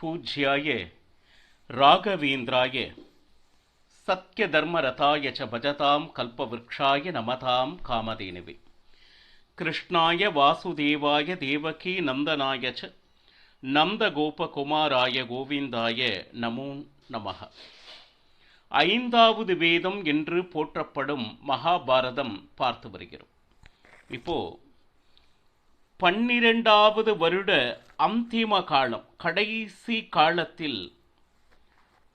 पूज्याय राघवेन्द्राय सत्यधर्मरताय च भजतां कल्पवृक्षाय नमतां कामधेनुवे कृष्णाय वासुदेवाय देवकी नंदनाय च नंदगोपकुमाराय गोविंदाय நமோ நமः. ஐந்தாவது வேதம் என்று போற்றப்படும் மகாபாரதம் பார்த்து வருகிறோம். இப்போ 12வது வருட அந்திம காலம், கடைசி காலத்தில்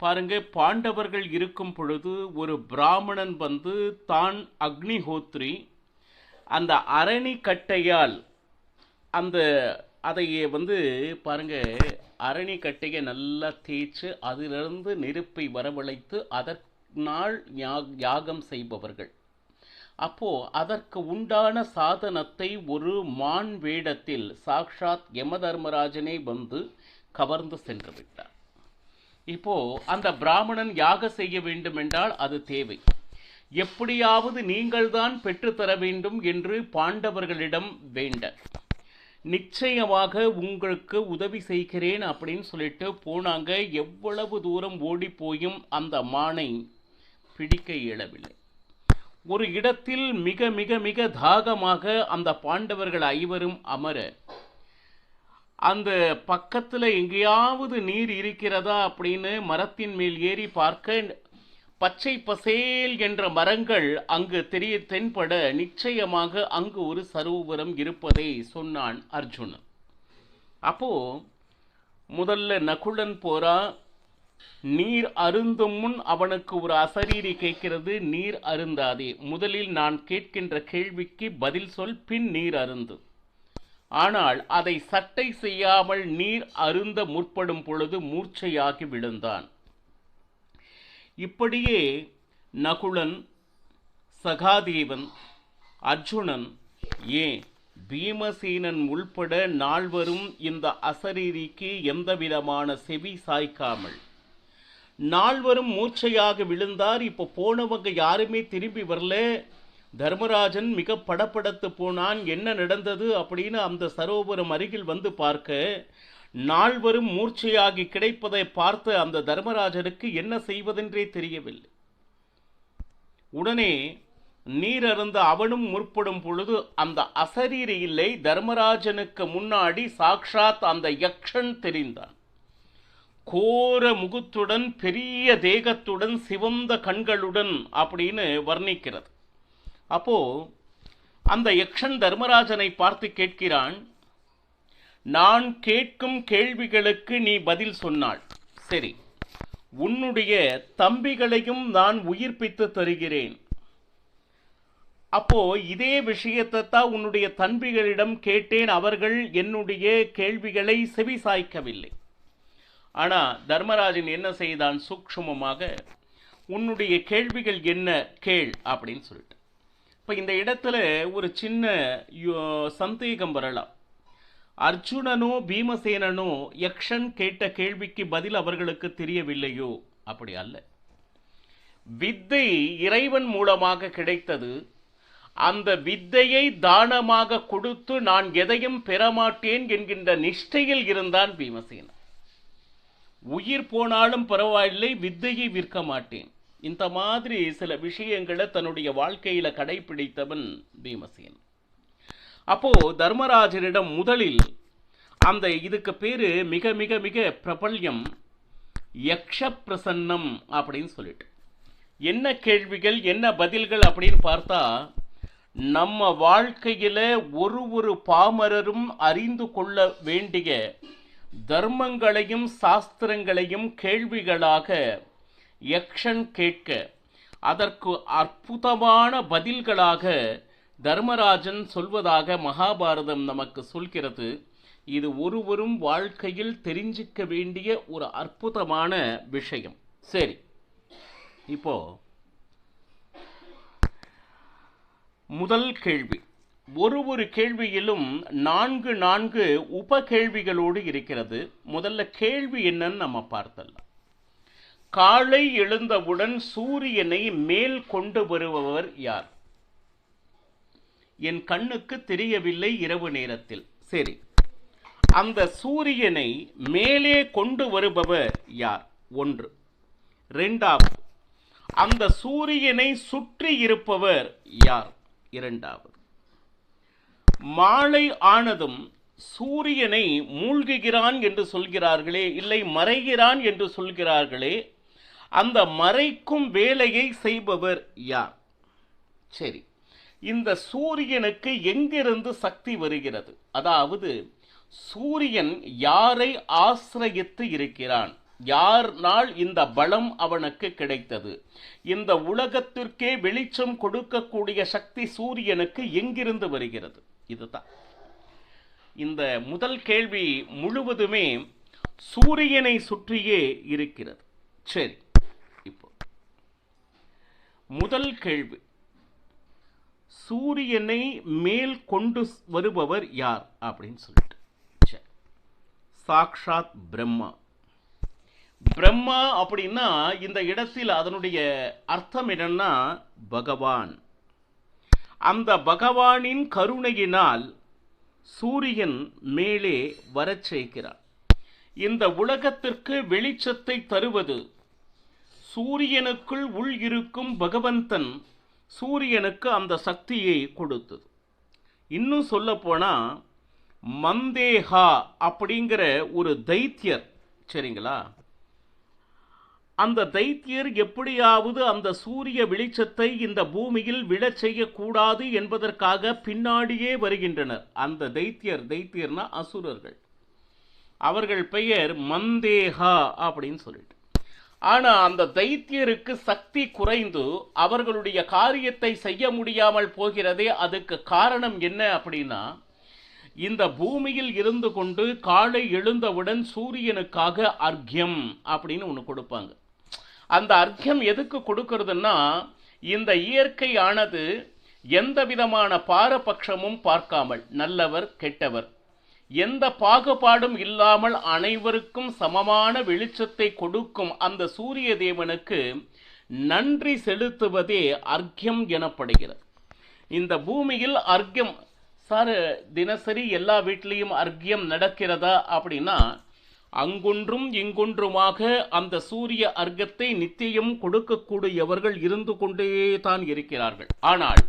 பாருங்க, பாண்டவர்கள் இருக்கும் பொழுது ஒரு பிராமணன் வந்து தான் அக்னிஹோத்ரி அந்த அரணிக்கட்டையால் அதை வந்து பாருங்க, அரணிக்கட்டையை நல்லா தேய்ச்சு அதிலிருந்து நெருப்பை வரவழைத்து அதனால் யாகம் செய்பவர்கள். அப்போ அதற்கு உண்டான சாதனத்தை ஒரு மான் வேடத்தில் சாக்ஷாத் யமதர்மராஜனே வந்து கவர்ந்து சென்று விட்டார். இப்போ அந்த பிராமணன் யாகம் செய்ய வேண்டும் என்றால் அது தேவை. எப்படியாவது நீங்கள்தான் பெற்றுத்தர வேண்டும் என்று பாண்டவர்களிடம் வேண்ட, நிச்சயமாக உங்களுக்கு உதவி செய்கிறேன் அப்படின்னு சொல்லிட்டு போனாங்க. எவ்வளவு தூரம் ஓடி போயும் அந்த மானை பிடிக்க இயலவில்லை. ஒரு இடத்தில் மிக மிக மிக தாகமாக அந்த பாண்டவர்கள் ஐவரும் அமர, அந்த பக்கத்தில் எங்கேயாவது நீர் இருக்கிறதா அப்படின்னு மரத்தின் மேல் ஏறி பார்க்க, பச்சை பசேல் என்ற மரங்கள் அங்கு தென்பட நிச்சயமாக அங்கு ஒரு சரோவரம் இருப்பதை சொன்னான் அர்ஜுனன். அப்போ முதல்ல நகுலன் போறா. நீர் அருந்தும் முன் அவனுக்கு ஒரு அசரீரி கேட்கிறது, நீர் அருந்தாதே, முதலில் நான் கேட்கின்ற கேள்விக்கு பதில் சொல், பின் நீர் அருந்து. ஆனால் அதை சட்டை செய்யாமல் நீர் அருந்த முற்படும் பொழுது மூர்ச்சையாகி விழுந்தான். இப்படியே நகுலன், சகாதேவன், அர்ஜுனன், ஏன் பீமசேனன் உள்பட நால்வரும் இந்த அசரீரிக்கு எந்தவிதமான செவி சாய்க்காமல் நால்வரும் மூர்ச்சையாக விழுந்தார். இப்போ போனவங்க யாருமே திரும்பி வரல. தர்மராஜன் மிக படப்படத்து போனான். என்ன நடந்தது அப்படின்னு அந்த சரோவரம் அருகில் வந்து பார்க்க, நால்வரும் மூர்ச்சையாகி கிடைப்பதை பார்த்து அந்த தர்மராஜனுக்கு என்ன செய்வதென்றே தெரியவில்லை. உடனே நீர் அருந்த அவனும் முற்படும் பொழுது அந்த அசரீரி இல்லை, தர்மராஜனுக்கு முன்னாடி சாக்ஷாத் அந்த யக்ஷன் தெரிந்தான். கோர முகத்துடன், பெரிய தேகத்துடன், சிவந்த கண்களுடன் அப்படின்னு வர்ணிக்கிறது. அப்போ அந்த யக்ஷன் தர்மராஜனை பார்த்து கேட்கிறான், நான் கேட்கும் கேள்விகளுக்கு நீ பதில் சொன்னாள், சரி, உன்னுடைய தம்பிகளையும் நான் உயிர்ப்பித்து தருகிறேன். அப்போ இதே விஷயத்தை தான் உன்னுடைய தம்பிகளிடம் கேட்டேன், அவர்கள் என்னுடைய கேள்விகளை செவி சாய்க்கவில்லை. ஆனா தர்மராஜன் என்ன செய்தான், சூக்ஷ்மமாக உன்னுடைய கேள்விகள் என்ன கேள் அப்படின்னு சொல்லிட்டு. இப்ப இந்த இடத்துல ஒரு சின்ன சந்தேகம் வரலாம். அர்ஜுனனோ பீமசேனனோ யக்ஷன் கேட்ட கேள்விக்கு பதில் அவர்களுக்கு தெரியவில்லையோ? அப்படி அல்ல. வித்தை இறைவன் மூலமாக கிடைத்தது. அந்த வித்தையை தானமாக கொடுத்து நான் எதையும் பெறமாட்டேன் என்கின்ற நிஷ்டையில் இருந்தான் பீமசேனன். உயிர் போனாலும் பரவாயில்லை, வித்தையை விற்க மாட்டேன், இந்த மாதிரி சில விஷயங்களை தன்னுடைய வாழ்க்கையில கடைபிடித்தவன் பீமசேனன். அப்போ தர்மராஜனிடம் முதலில் அந்த இதுக்கு பேரு மிக மிக மிக பிரபல்யம், யக்ஷ பிரசன்னம் அப்படின்னு சொல்லிட்டு. என்ன கேள்விகள் என்ன பதில்கள் அப்படின்னு பார்த்தா, நம்ம வாழ்க்கையில ஒரு பாமரரும் அறிந்து கொள்ள வேண்டிய தர்மங்களையும் சாஸ்திரங்களையும் கேள்விகளாக யக்ஷன் கேட்க, அதற்கு அற்புதமான பதில்களாக தர்மராஜன் சொல்வதாக மகாபாரதம் நமக்கு சொல்கிறது. இது ஒருவரும் வாழ்க்கையில் தெரிஞ்சிக்க வேண்டிய ஒரு அற்புதமான விஷயம். சரி, இப்போ முதல் கேள்வி, ஒரு கேள்வியிலும் 4 உப கேள்விகளோடு இருக்கிறது. முதல்ல கேள்வி என்னன்னு நம்ம பார்த்தலாம். காலை எழுந்தவுடன் சூரியனை மேல் கொண்டு வருபவர் யார்? என் கண்ணுக்கு தெரியவில்லை இரவு நேரத்தில். சரி, அந்த சூரியனை மேலே கொண்டு வருபவர் யார்? ஒன்று. இரண்டாவது, அந்த சூரியனை சுற்றி இருப்பவர் யார்? இரண்டாவது. மாலை ஆனதும் சூரியனை மூழ்குகிறான் என்று சொல்கிறார்களே, இல்லை மறைகிறான் என்று சொல்கிறார்களே, அந்த மறைக்கும் வேலையை செய்பவர் யார்? சரி, இந்த சூரியனுக்கு எங்கிருந்து சக்தி வருகிறது? அதாவது சூரியன் யாரை ஆசிரயித்து இருக்கிறான்? யார்னால் இந்த பலம் அவனுக்கு கிடைத்தது? இந்த உலகத்திற்கே வெளிச்சம் கொடுக்கக்கூடிய சக்தி சூரியனுக்கு எங்கிருந்து வருகிறது? இதுதான் இந்த முதல் கேள்வி முழுவதுமே சூரியனை சுற்றியே இருக்கிறது. சரி, இப்போ முதல் கேள்வி, சூரியனை மேல் கொண்டு வருபவர் யார் அப்படின்னு சொல்லிட்டு, சாக்ஷாத் பிரம்மா. பிரம்மா அப்படின்னா இந்த இடத்தில் அதனுடைய அர்த்தம் என்னன்னா பகவான். அந்த பகவானின் கருணையினால் சூரியன் மேலே வரச் செய்கிறார். இந்த உலகத்திற்கு வெளிச்சத்தை தருவது சூரியனுக்குள் உள் இருக்கும் பகவந்தன் சூரியனுக்கு அந்த சக்தியை கொடுத்தது. இன்னும் சொல்ல போனா மந்தேஹா அப்படிங்கிற ஒரு தைத்தியர், சரிங்களா, அந்த தைத்தியர் எப்படியாவது அந்த சூரிய வெளிச்சத்தை இந்த பூமியில் விழச் செய்யக்கூடாது என்பதற்காக பின்னாடியே வருகின்றனர். அந்த தைத்தியர்னா அசுரர்கள். அவர்கள் பெயர் மந்தேஹா அப்படின்னு சொல்லிட்டு. ஆனா அந்த தைத்தியருக்கு சக்தி குறைந்து அவர்களுடைய காரியத்தை செய்ய முடியாமல் போகிறதே. அதுக்கு காரணம் என்ன அப்படின்னா, இந்த பூமியில் இருந்து கொண்டு காலை எழுந்தவுடன் சூரியனுக்காக அர்க்யம் அப்படின்னு ஒன்று கொடுப்பாங்க. அந்த அர்க்யம் எதுக்கு கொடுக்கறதுன்னா, இந்த இயற்கையானது எந்த விதமான பாரபட்சமும் பார்க்காமல், நல்லவர் கெட்டவர் எந்த பாகுபாடும் இல்லாமல் அனைவருக்கும் சமமான வெளிச்சத்தை கொடுக்கும் அந்த சூரிய தேவனுக்கு நன்றி செலுத்துவதே அர்க்யம் எனப்படுகிறது. இந்த பூமியில் அர்க்யம் சார் தினசரி எல்லா வீட்லேயும் அர்க்யம் நடக்கிறதா அப்படின்னா, அங்கொன்றும் இங்கொன்றுமாக அந்த சூரிய அர்க்கத்தை நித்தியம் கொடுக்கக்கூடியவர்கள் இருந்து கொண்டே தான் இருக்கிறார்கள். ஆனால்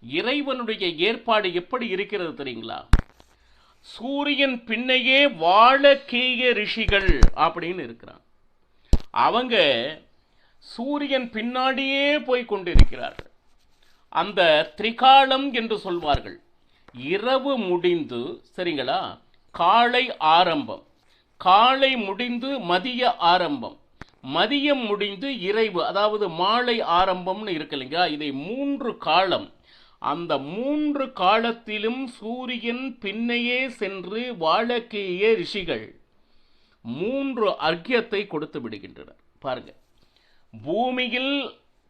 இறைவனுடைய ஏற்பாடு எப்படி இருக்கிறது தெரியுங்களா? சூரியன் பின்னையே வாழக்கேய ரிஷிகள் அப்படின்னு இருக்கிறான். அவங்க சூரியன் பின்னாடியே போய் கொண்டிருக்கிறார்கள். அந்த திரிகாலம் என்று சொல்வார்கள். இரவு முடிந்து, சரிங்களா, காலை ஆரம்பம், காலை முடிந்து மதிய ஆரம்பம், மதியம் முடிந்து இறைவு, அதாவது மாலை ஆரம்பம்னு இருக்கு இல்லைங்களா? இதை 3 காலம். அந்த 3 காலத்திலும் சூரியன் பின்னையே சென்று வாழக்கேய ரிஷிகள் 3 அர்க்யத்தை கொடுத்து விடுகின்றனர். பாருங்க, பூமியில்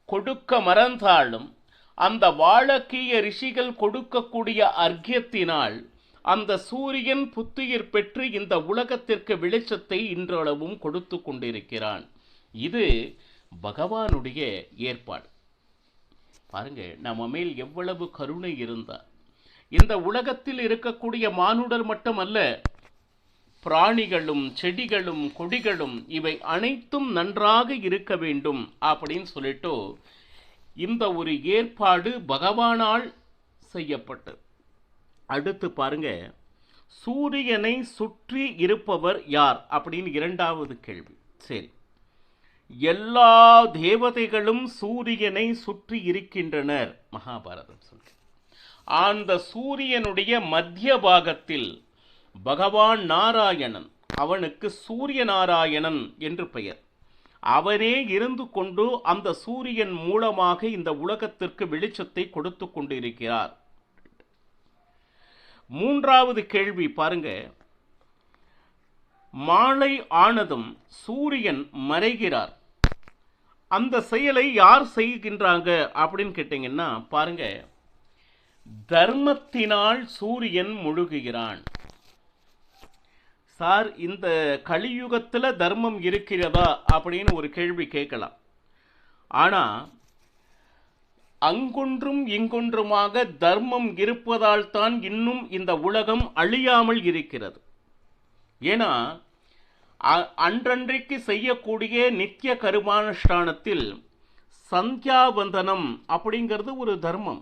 கொடுக்க மறந்தாலும் அந்த வாழக்கேய ரிஷிகள் கொடுக்கக்கூடிய அர்க்யத்தினால் அந்த சூரியன் புத்துயிர் பெற்று இந்த உலகத்திற்கு வெளிச்சத்தை இன்றளவும் கொடுத்து கொண்டிருக்கிறான். இது பகவானுடைய ஏற்பாடு. பாருங்க, நம்ம மேல் எவ்வளவு கருணை இருந்தார். இந்த உலகத்தில் இருக்கக்கூடிய மானுடர் மட்டுமல்ல, பிராணிகளும் செடிகளும் கொடிகளும் இவை அனைத்தும் நன்றாக இருக்க வேண்டும் அப்படின்னு சொல்லிட்டு இந்த ஒரு ஏற்பாடு பகவானால் செய்யப்பட்டது. அடுத்து பாருங்க, சூரியனை சுற்றி இருப்பவர் யார் அப்படின்னு இரண்டாவது கேள்வி. சரி, எல்லா தேவதைகளும் சூரியனை சுற்றி இருக்கின்றனர் மகாபாரதம் சொல்ற. அந்த சூரியனுடைய மத்திய பாகத்தில் பகவான் நாராயணன், அவனுக்கு சூரிய நாராயணன் என்று பெயர், அவரே இருந்து கொண்டு அந்த சூரியன் மூலமாக இந்த உலகத்திற்கு வெளிச்சத்தை கொடுத்து கொண்டிருக்கிறார். மூன்றாவது கேள்வி பாருங்க, மாலை ஆனதும் சூரியன் மறைகிறார். அந்த செயலை யார் செய்கின்றாங்க அப்படின்னு கேட்டீங்கன்னா, பாருங்க, தர்மத்தினால் சூரியன் முழுகுகிறான். சார், இந்த கலியுகத்தில் தர்மம் இருக்கிறதா அப்படின்னு ஒரு கேள்வி கேட்கலாம். ஆனா அங்கொன்றும் இங்கொன்றுமாக தர்மம் இருப்பதால் தான் இன்னும் இந்த உலகம் அழியாமல் இருக்கிறது. ஏன்னா அன்றன்றைக்கு செய்யக்கூடிய நித்திய கருமானுஷ்டானத்தில் சந்தியாவந்தனம் அப்படிங்கிறது ஒரு தர்மம்.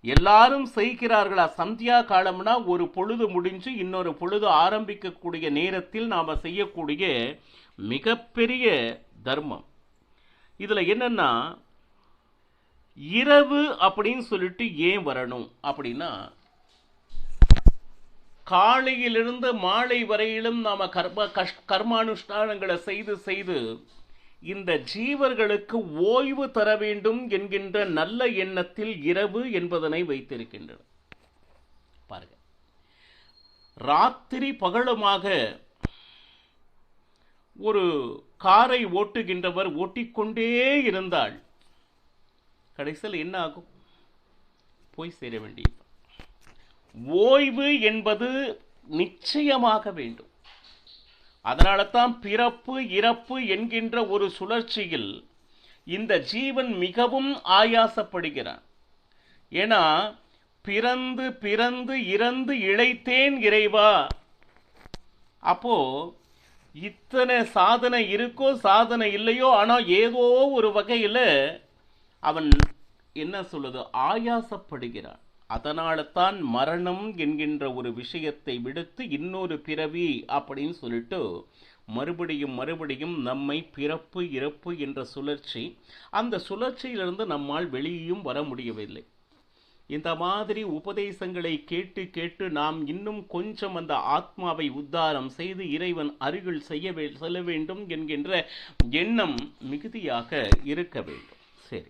எல்லாரும் செய்கிறார்களா? சந்தியா காலம்னா ஒரு பொழுது முடிஞ்சு இன்னொரு பொழுது ஆரம்பிக்கக்கூடிய நேரத்தில் நாம் செய்யக்கூடிய மிகப்பெரிய தர்மம். இதில் என்னன்னா, இரவு அப்படின்னு சொல்லிட்டு ஏன் வரணும் அப்படின்னா, காலையிலிருந்து மாலை வரையிலும் நாம் கர்மானுஷ்டானங்களை செய்து செய்து இந்த ஜீவர்களுக்கு ஓய்வு தர வேண்டும் என்கின்ற நல்ல எண்ணத்தில் இரவு என்பதனை வைத்திருக்கின்றன. பாருங்க, ராத்திரி பகலுமாக ஒரு காரை ஓட்டுகின்றவர் ஓட்டிக்கொண்டே இருந்தால் கடைசியில் என்ன ஆகும்? போய் சேர வேண்டியது. ஓய்வு என்பது நிச்சயமாக வேண்டும். அதனால தான் பிறப்பு இறப்பு என்கின்ற ஒரு சுழற்சியில் இந்த ஜீவன் மிகவும் ஆயாசப்படுகிறான். ஏன்னா, பிறந்து பிறந்து இறந்து இளைத்தேன் இறைவா. அப்போ இத்தனை சாதனை இருக்கோ சாதனை இல்லையோ, ஆனால் ஏதோ ஒரு வகையில் அவன் என்ன சொல்லுது, ஆயாசப்படுகிறான். அதனால தான் மரணம் என்கின்ற ஒரு விஷயத்தை விடுத்து இன்னொரு பிறவி அப்படின்னு சொல்லிட்டு மறுபடியும் மறுபடியும் நம்மை பிறப்பு இறப்பு என்ற சுழற்சி, அந்த சுழற்சியிலிருந்து நம்மால் வெளியும் வர முடியவில்லை. இந்த மாதிரி உபதேசங்களை கேட்டு கேட்டு நாம் இன்னும் கொஞ்சம் அந்த ஆத்மாவை உத்தாரம் செய்து இறைவன் அருகில் செல்ல வேண்டும் என்கின்ற எண்ணம் மிகுதியாக இருக்க வேண்டும். சரி,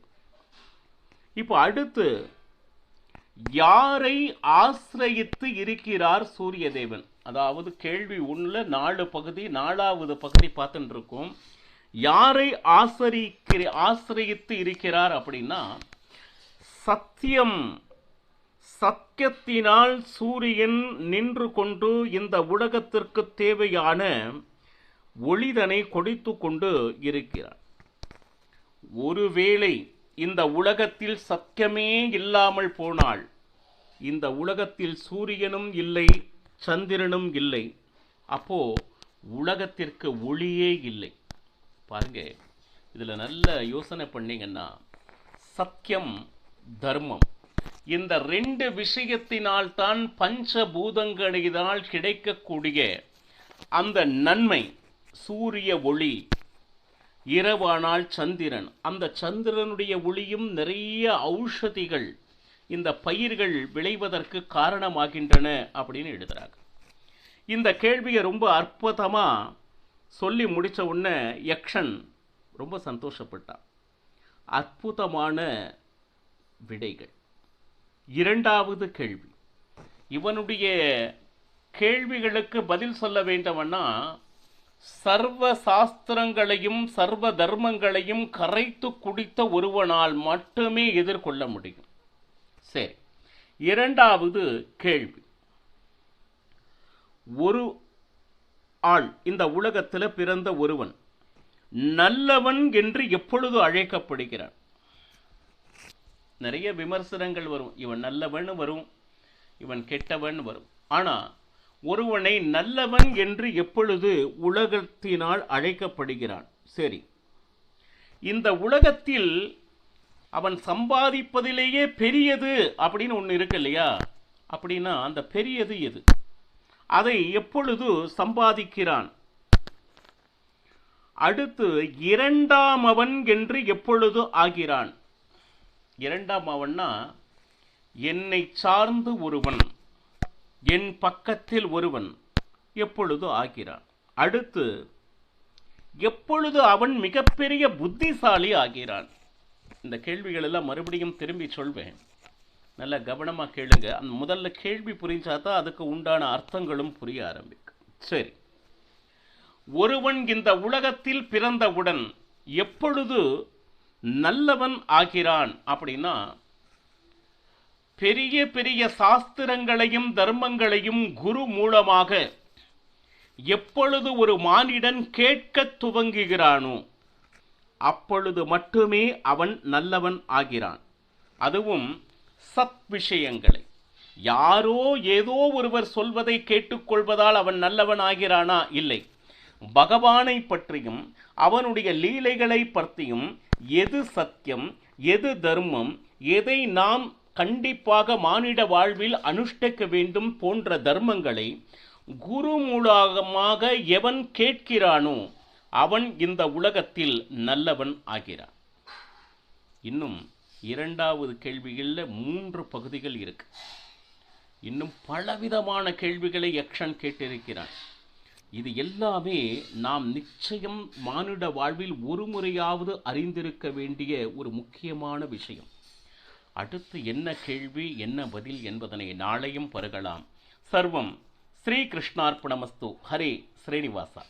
இப்போ அடுத்து, யாரை ஆசிரயித்து இருக்கிறார் சூரிய தேவன்? அதாவது கேள்வி 1ல 4 பகுதி, 4வது பகுதி பார்த்துட்டு இருக்கோம். யாரை ஆசிரயித்து இருக்கிறார் அப்படின்னா, சத்தியம், சத்தியத்தினால் சூரியன் நின்று கொண்டு இந்த உலகத்திற்கு தேவையான ஒளிதனை கொடுத்து கொண்டு இருக்கிறார். ஒருவேளை இந்த உலகத்தில் சத்தியமே இல்லாமல் போனால், இந்த உலகத்தில் சூரியனும் இல்லை சந்திரனும் இல்லை, அப்போ உலகத்திற்கு ஒளியே இல்லை. பாருங்க, இதுல நல்ல யோசனை பண்ணீங்கன்னா, சத்தியம் தர்மம் இந்த 2 விஷயத்தினால் தான் பஞ்சபூதங்களினால் கிடைக்கக்கூடிய அந்த நன்மை, சூரிய ஒளி, இரவானால் சந்திரன், அந்த சந்திரனுடைய ஒளியும் நிறைய ஔஷதிகள் இந்த பயிர்கள் விளைவதற்கு காரணமாகின்றன அப்படின்னு எழுதுறாங்க. இந்த கேள்வியை ரொம்ப அற்புதமா சொல்லி முடிச்ச உடனே யக்ஷன் ரொம்ப சந்தோஷப்பட்டான். அற்புதமான விடைகள். 2வது கேள்வி, இவனுடைய கேள்விகளுக்கு பதில் சொல்ல வேண்டும்னா, சர்வ சாஸ்திரங்களையும் சர்வ தர்மங்களையும் கரைத்து குடித்த ஒருவனால் மட்டுமே எதிர்கொள்ள முடியும். சரி, 2வது கேள்வி, ஒரு ஆள், இந்த உலகத்தில் பிறந்த ஒருவன் நல்லவன் என்று எப்பொழுது அழைக்கப்படுகிறான்? நிறைய விமர்சனங்கள் வரும். இவன் நல்லவன் வரும், இவன் கெட்டவன் வரும். ஆனா ஒருவனை நல்லவன் என்று எப்பொழுது உலகத்தினால் அழைக்கப்படுகிறான்? சரி, இந்த உலகத்தில் அவன் சம்பாதிப்பதிலேயே பெரியது அப்படின்னு ஒன்று இருக்கு இல்லையா? அப்படின்னா அந்த பெரியது எது? அதை எப்பொழுது சம்பாதிக்கிறான்? அடுத்து, 2ஆம் அவன் என்று எப்பொழுது ஆகிறான்? 2ஆம் அவன்னா, என்னை சார்ந்து ஒருவன், என் பக்கத்தில் ஒருவன் எப்பொழுது ஆகிறான்? அடுத்து, எப்பொழுது அவன் மிகப்பெரிய புத்திசாலி ஆகிறான்? இந்த கேள்விகள் எல்லாம் மறுபடியும் திரும்பி சொல்வேன், நல்ல கவனமா கேளுங்க. அந்த முதல்ல கேள்வி புரிஞ்சாதான் அதுக்கு உண்டான அர்த்தங்களும் புரிய ஆரம்பிக்கும். சரி, ஒருவன் இந்த உலகத்தில் பிறந்தவுடன் எப்பொழுது நல்லவன் ஆகிறான் அப்படின்னா, பெரிய பெரிய சாஸ்திரங்களையும் தர்மங்களையும் குரு மூலமாக எப்பொழுது ஒரு மானிடன் கேட்க துவங்குகிறானோ அப்பொழுது மட்டுமே அவன் நல்லவன் ஆகிறான். அதுவும் சத் விஷயங்களை. யாரோ ஏதோ ஒருவர் சொல்வதை கேட்டுக்கொள்வதால் அவன் நல்லவன் ஆகிறானா? இல்லை. பகவானை பற்றியும் அவனுடைய லீலைகளை பற்றியும் எது சத்தியம், எது தர்மம், எதை நாம் கண்டிப்பாக மானிட வாழ்வில் அனுஷ்டிக்க வேண்டும் போன்ற தர்மங்களை குரு மூலமாக எவன் கேட்கிறானோ அவன் இந்த உலகத்தில் நல்லவன் ஆகிறான். இன்னும் இரண்டாவது கேள்விகளில் 3 பகுதிகள் இருக்கு. இன்னும் பலவிதமான கேள்விகளை யக்ஷன் கேட்டிருக்கிறான். இது எல்லாமே நாம் நிச்சயம் மானுட வாழ்வில் ஒரு முறையாவது அறிந்திருக்க வேண்டிய ஒரு முக்கியமான விஷயம். அடுத்து என்ன கேள்வி, என்ன பதில் என்பதனை நாளையும் பருகலாம். சர்வம் ஸ்ரீ கிருஷ்ணார்ப்பணமஸ்து. ஹரே ஸ்ரீனிவாசா.